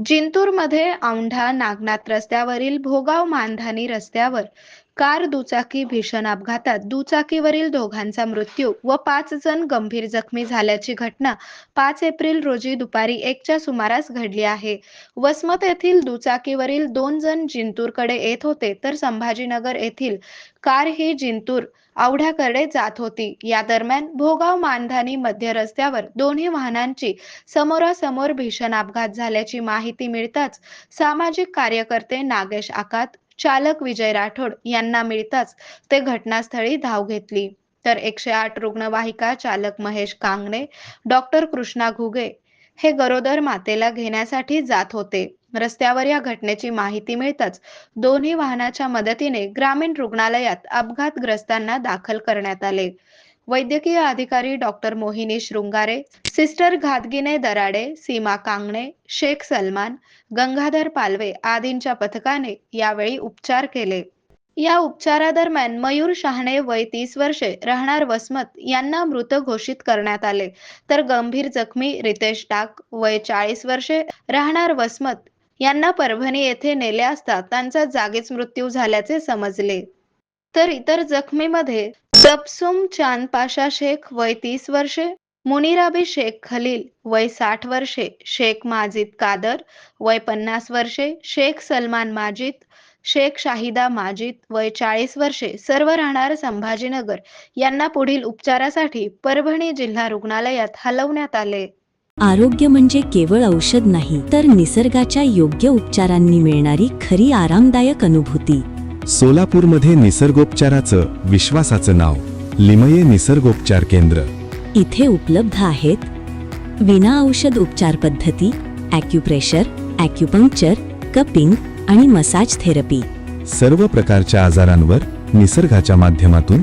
जिंतूरमध्ये औंढा नागनाथ रस्त्यावरील भोगाव मानधानी रस्त्यावर कार दुचाकी भीषण अपघातात दुचाकीवरील दोघांचा मृत्यू व 5 जण गंभीर जखमी झाल्याची घटना 5 एप्रिल रोजी दुपारी 1च्या सुमारास घडली आहे. वसमत येथील दुचाकीवरील 2 जण जिंतूरकडे येत होते तर संभाजीनगर येथील कार ही जिंतूर औढ्याकडे जात होती. या दरम्यान भोगाव मानधानी मध्य रस्त्यावर दोन्ही वाहनांची समोरासमोर भीषण अपघात झाल्याची माहिती मिळताच सामाजिक कार्यकर्ते नागेश आकात, चालक विजय राठोड यांना मिळताच ते घटनास्थळी धाव घेतली. तर 108 रुग्णवाहिका चालक महेश कांगणे, डॉक्टर कृष्णा घुगे हे गरोदर मातेला घेण्यासाठी जात होते. रस्त्यावर या घटनेची माहिती मिळताच दोन्ही वाहनाच्या मदतीने ग्रामीण रुग्णालयात अपघातग्रस्तांना दाखल करण्यात आले. वैद्यकीय अधिकारी डॉक्टर मोहिनी शृंगारे, सिस्टर घातगिने दराडे, सीमा कांगणे, शेख सलमान, गंगाधर पालवे आदींच्या पथकाने यावेळी उपचार केले. या उपचारादरम्यान मयूर शहाणे वय 30 वर्षे राहणार वसमत यांना मृत घोषित करण्यात आले, तर गंभीर जखमी रितेश डाक वय 40 वर्षे राहणार वसमत यांना परभणी येथे नेले असता त्यांचा जागीच मृत्यू झाल्याचे समजले. तर इतर जखमीमध्ये तबसुम चांद पाशा शेख वय 30 वर्षे, मुनिराबी शेख खलील वय 60 वर्षे, शेख माजिद कादर वय 50 वर्षे, शेख सलमान माजिद, शेख शाहिदा माजिद वय 40 वर्षे सर्व राहणार संभाजीनगर यांना पुढील उपचारासाठी परभणी जिल्हा रुग्णालयात हलवण्यात आले. आरोग्य म्हणजे केवळ औषध नाही, तर निसर्गाच्या योग्य उपचारांनी मिळणारी खरी आरामदायक अनुभूती. सोलापूरमध्ये निसर्गोपचाराचं विश्वासाचं नाव लिमये निसर्गोपचार केंद्र. इथे उपलब्ध आहेत विना औषध उपचार पद्धती, ॲक्युप्रेशर, ॲक्युपंक्चर, कपिंग आणि मसाज थेरपी. सर्व प्रकारच्या आजारांवर निसर्गाच्या माध्यमातून